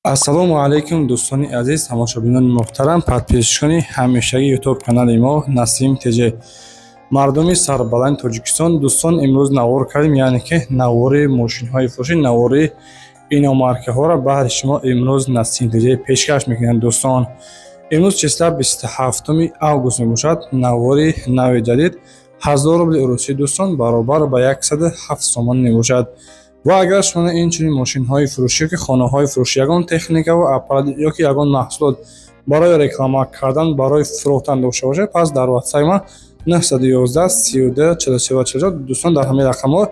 ассалому алайкум дӯстони азиз, тамошобинони муҳтарам, подписчикони ҳамешагии ютуб канали мо Насим ТЖ. Мардуми сарбаланди Тоҷикистон, дӯстон, имрӯз навор кардем, яъне ки навори мошинҳои фурӯшӣ, навори иномаркаҳоро баҳри шумо имрӯз Насим ТЖ пешкаш мекунад. Дӯстон, имрӯз числа 27 август мебошад. Навори нави ҷадид 1000 рубли урусӣ дӯстон баробар ба 107 сомон мебошад. ва агар шумо инчунин мошинҳои фурӯшӣ ёки хонаҳои фурӯшӣ ягон техникаву аппарат ёки ягон маҳсулот барои реклама кардан, барои фурӯхтан дошта бошед, пас дар ватсаи ман 911 32 44 дӯстон, дар ҳамаи рақамҳо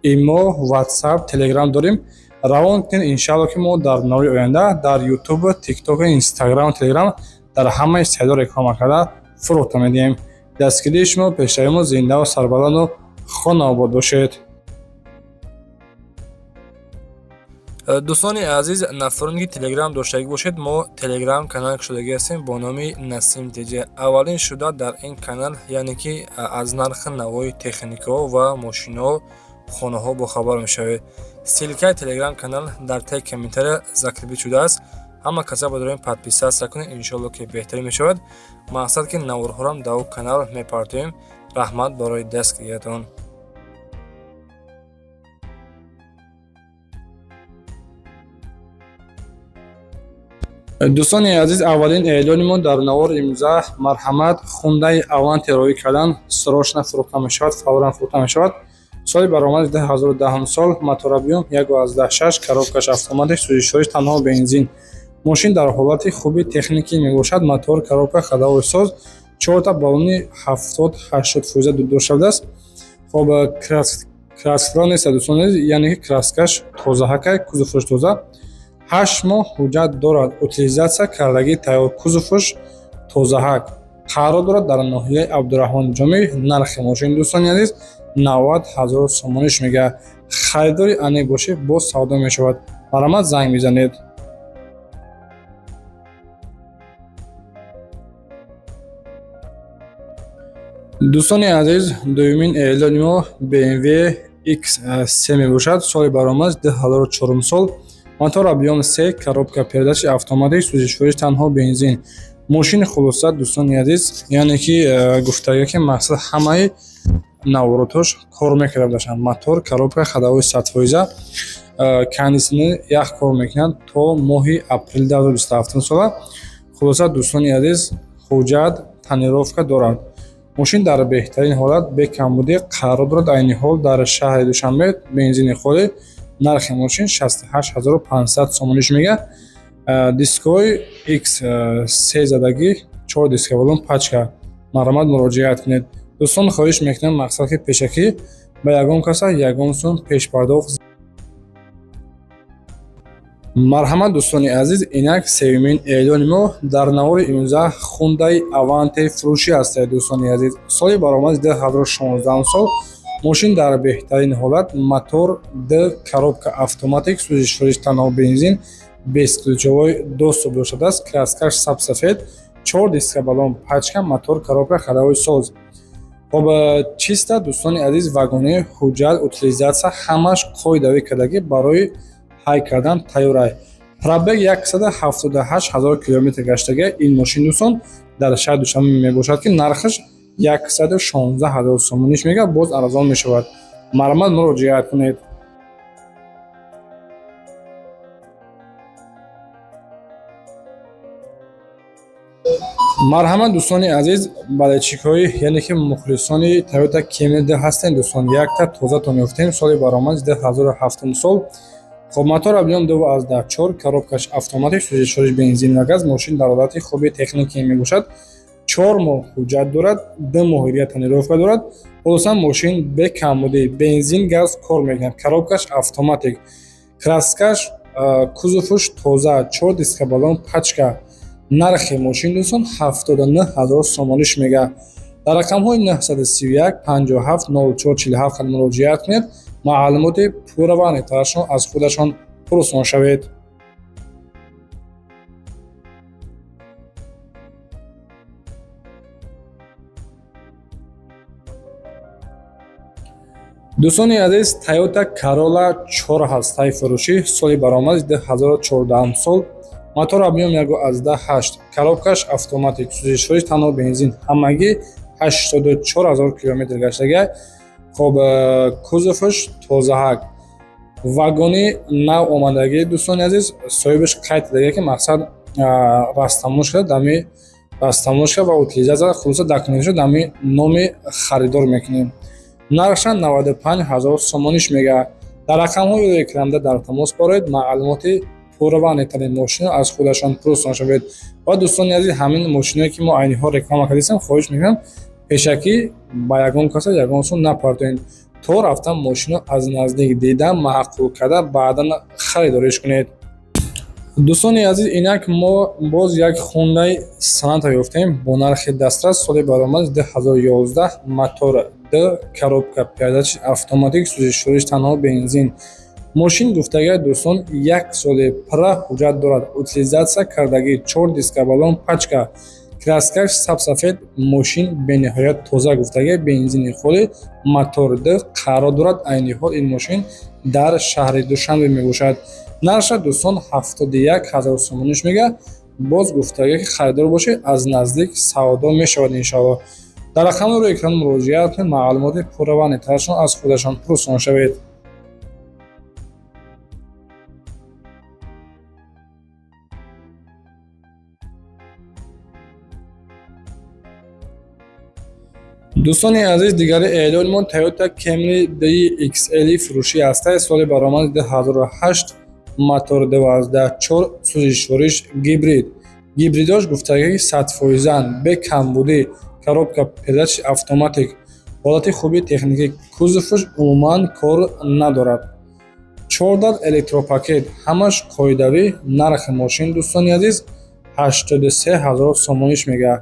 имо, ватсап, телеграм дорем. равон кунед, иншаалло ки мо дар навори оянда дар ютуб, тикток, инстаграм, телеграм дар ҳамаи сайтҳо реклама карда фурӯхта медиҳем. дастгирии шумо, пешравии мо зиндаву сарбаланду хонобод бошед. дӯстони азиз, нафароне ки телеграм доштагӣ бошед, мо телеграм канал кушодагӣ ҳастем бо номи Насим ТЖ. аввалин шуда дар ин канал, яъне ки аз нархи навои техникаҳо ва мошинҳо, хонаҳо бохабар мешавед. силкаи телеграм канал дар таги комментария закрибид шудааст. ҳама каса бодорем подписатсия кунед, иншоалло ки беҳтарин мешавад. мақсад ки наворҳорам дар ӯ канал мепартоем. раҳмат барои дастгириятон. дӯстони азиз, аввалин эълони мо дар навори имрӯза марҳамат хундаи аванти роӣ кардан срочно фурӯхта мешавад, фавран фурӯхта мешавад. соли баромади 2010 сол, мотор объем 1.6, коробкаш автоматик, сӯзишвориш танҳо бензин. мошин дар ҳолати хуби техникӣ мебошад. мотор, коробка, ходовой соз, 4 та баллони 70-80% дошта будааст. хоб краскаро нест дӯстони азиз, яъне ки краскаш тозаҳакай, кузуфаш тоза. 8 моҳ ҳуҷҷат дорад. утилизатсия кардагии тайёр. кузуфаш тозаҳак. қарор дорад дар ноҳияи Абдураҳмони Ҷомӣ. нархи мошин дӯстони азиз 90 000 сомониш мегӯяд. харидори анеқ бошед, боз савдо мешавад. марҳамат, занг бизанед. дӯстони азиз, дуюмин эълони мо BMW X3 мебошад. соли баромад 2004 сол. мотор объем 3, коробка передачи автоматик, сӯзишвориш танҳо бензин. мошини хулоса дӯстони азиз, яъне ки гуфтаги ки мақсад ҳамаи наворотҳош кор мекарда бошанд. мотор, коробка, ходовой 100%, кондитсионер ях кор мекунад то моҳи апрели 2027 сола. хулоса дӯстони азиз, ҳуҷҷат тонировка дорад. мошин дар беҳтарин ҳолат бе камбудӣ қарор дорад. айни ҳол дар шаҳри Душанбе бензини холӣ. нархи мошин 68 500 сомониш мегӯяд. дискҳои X3 задагӣ 4 диска баллон пачка. марҳамат, муроҷиат кунед. дӯстон, хоҳиш мекунам мақсад ки пешакӣ ба ягон каса ягон сум пешпардохт. марҳамат дӯстони азиз, инак севумин эълони мо дар навори имрӯза хундаи аванти фурӯшӣ ҳастед. дӯстони азиз, соли баромади 2016 сол. мошин дар беҳтарин ҳолат. мотор Д, коробка автоматик, сӯзишвориш танҳо бензин, без ключовой доступ дошта будааст. краскаш сабсафед, 4 диска баллон пачка, мотор, коробка, ходовой соз. хоб чиста дӯстони азиз, вагони ҳуҷҷат, утилизатсия ҳамаш қоидавӣ кардагӣ барои ҳай кардан тайёрай. пробег 178 000 километр гаштагӣ. ин мошин дӯстон дар шаҳри Душанбе мебошад ки нархаш 116 000 сомониш мегӯяд, боз арзон мешавад. марҳамат, муроҷиат кунед. марҳамат дӯстони азиз, балечикҳои яъне ки мухлисони Toyota Camry ҳастем дӯстон. якта тозатон ёфтем. соли баромад 2007 сол. хоб мотор объем 2.4, коробкаш автоматик, сӯзишвориш бензин ва газ. мошин дар ҳолати хуби техникӣ мебошад. 4 моҳ ҳуҷҷат дорад. 2 моҳ тонировка дорад. хулоса мошин бе камбудӣ бензин, газ кор мекунад. коробкаш автоматик. краскаш, кузуфаш тоза, 4 диска баллон пачка. нархи мошин дӯстон 79 000 сомониш мегӯяд. дар рақамҳои 931 57 04 47 қад муроҷиат кунед. маълумоти пурра ва ниқтаашон аз худашон пурсон шавед. дӯстони азиз, Toyota Corolla 4 ҳастаи фурӯшӣ, соли баромад 2014 сол, мотори объём 1.8, коробкаш автоматик, сӯзишвориш танҳо бензин, ҳамагӣ 84 000 километр гаштага. Хоб кузоваш тозаак, вагони нав омадагӣ. Дӯстони азиз, соҳибаш қайд кардага ки мақсад растамошка дами растамошка ва утилизатсия хулоса дакунидашо дами номи харидор мекунем. Нарша 95 000 сомониш мега. Дар рақамҳои экранда дар тамос бороед, маълумоти пурра ва анықтарини мошинро аз худашон пурсон шавед. Ва дӯстони азиз, ҳамин мошиное ки мо айни ҳол реклама кардем, хоҳиш мекунам пешакӣ ба ягон каса ягон сум напартоед, то рафта мошинро аз наздик дида, маъқул карда, баъдан харидориш кунед. дӯстони азиз, инак мо боз як Hyundai Sonata ёфтем бо нархи дастрас, соли баромад 2011, мотор D, коробка передачи автоматик, сӯзишвориш танҳо бензин. мошин гуфтага дӯстон 1 соли пурра ҳуҷҷат дорад. Утилизатсия кардагӣ 4 диска балон, пачка, краскаш сабсафед. мошин бениҳоят тоза гуфтага бензини холӣ, мотор D қарор дорад. айни ҳол ин мошин дар шаҳри Душанбе мебошад. нарша дӯстон 71 000 сомониш мега. боз гуфтага ки харидор бошед, аз наздик савдо мешавад иншоалло. дар рақамҳои рӯи экран муроҷиат кунед, маълумоти пурра ва нетарашон аз худашон пурсон шавед. дӯстони азиз, дигари эълони мо Toyota Camry DXL фурӯшӣ ҳастаи соли баромад 2008, мотор 12.4, сӯзишвориш гибрид. гибридош гуфтаги 100%, бе камбудӣ, коробка передачи автоматик, ҳолати хуби техникӣ, кузоваш умуман кор надорад. 14 электропакет, ҳамаш қоидавӣ. нархи мошин дӯстони азиз 83 000 сомониш мега.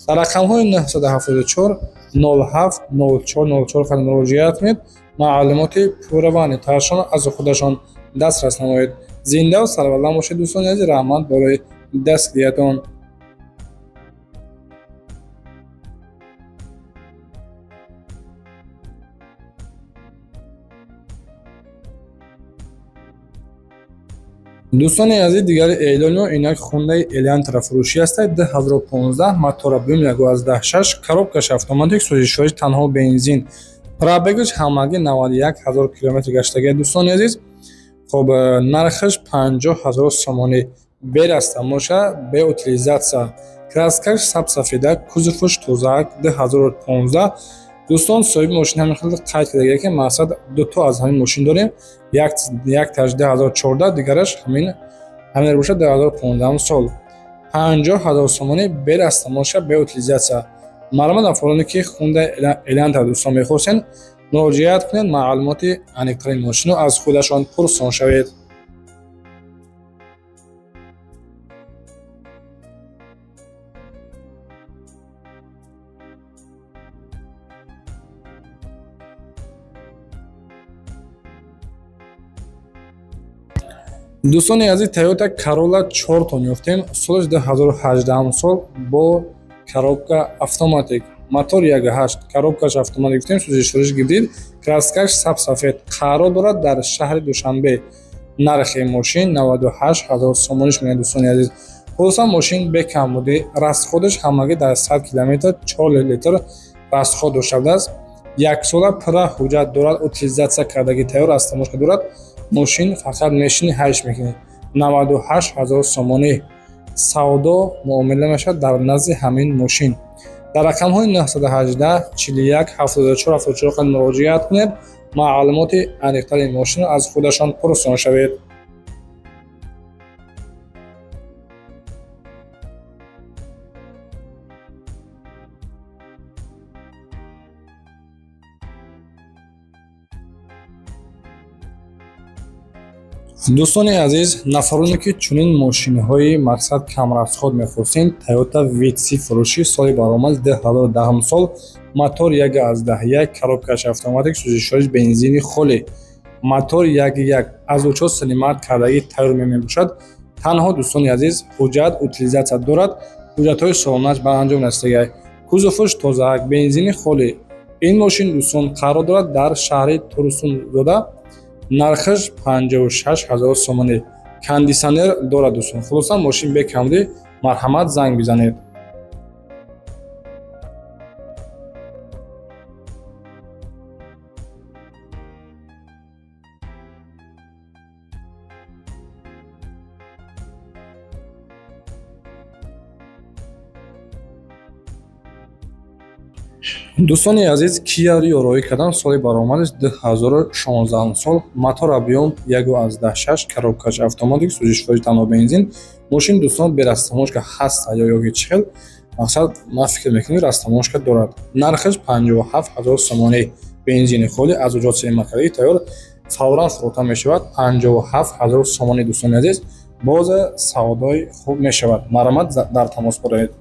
дар рақамҳои 974 07 04 04 қад муроҷиат кунед, маълумоти пурра ва нетарашон аз худашон дастрас намоед. зиндаву сарваланд бошед дӯстони азиз. раҳмат барои дастгириятон. дӯстони азиз, дигари эълони мо инак Hyundai Elantra фурӯшӣ ҳастад. 2015, мотор объём 1.6, коробкаш автоматик, сӯзишвориш танҳо бензин. пробегаш ҳамагӣ 91 000 километр гаштага. дӯстони азиз, хоб нархаш 50 000 сомонӣ, бе растамоша, бе утилизатсия, краскаш сабсафеда, кузоваш тозаак. 2015. дӯстон, соҳиби мошин ҳамин хеле қайд кардага ки мақсад дуто аз ҳамин мошин дорем. якташ 2014, дигараш ҳамин бошад 2015 сол. 50 000 сомонӣ, бе растамоша, бе утилизатсия. маълумот афғоне ки Hyundai Elantra дӯстон мехосен, муроҷиат кунед, маълумоти аниқтарини мошинро аз худашон пурсон шавед. дӯстони азиз, Toyota Corolla 4 тон ёфтем, солаш 2018 сол, бо коробка автоматик, мотор 1.8, коробкаш автоматик ёфтем, сӯзишвориш гибрид, краскаш сабсафед, қарор дорад дар шаҳри Душанбе. нархи мошин 98 000 сомониш мега. дӯстони азиз, хулоса мошин бе камбудӣ, расходаш ҳамагӣ дар 100 километр 4 литр расход доштааст. 1 сола пурра ҳуҷҷат дорад. утилизатсия кардагӣ тайёр, растамошка дорад. мошин фақат мешини ҳайш мекунед. 98 000 сомонӣ. савдо муомила мешавад дар назди ҳамин мошин. дар рақамҳои 918 41 74 74 қад муроҷиат кунед, маълумоти аниқтарини мошинро аз худашон пурсон шавед. дӯстони азиз, нафароне ки чунин мошинҳои мақсад камрасход мехостанд, Toyota Vitz фурӯшӣ, соли баромад 2010 сол, мотор 1.1, коробкаш автоматик, сӯзишвориш бензини холӣ, мотор 1.1, аз 4 силимат кардагӣ тайёр мебошад. танҳо дӯстони азиз, ҳуҷҷат утилизатсия дорад. ҳуҷҷатҳои солонааш ба анҷом расидагаи. кузоваш тозаак, бензини холӣ, ин мошин дӯстон қарор дорад дар шаҳри Турсунзода. Нархаш 56000 сомонӣ. Кондитсионер дорад дӯстон. Хулосан мошин бекамди марҳамат занг бизанед. дӯстони азиз, Kia Rio роӣ кардан соли баромадаш 2016 сол. Мотор объём 1.6, коробкааш автоматик, сӯзишвори танҳо бензин. Мошин дӯстон бе растамошка ҳаст ё ҳеҷ хел. Мақсад ман фикр мекунам растамошка дорад. Нархаш 57000 сомонӣ. Бензини холӣ аз уҷоти макалии тайёр фавран фурӯхта мешавад. 57000 сомонӣ дӯстони азиз. Боз савдои хуб мешавад. Марҳамат дар тамос бодед.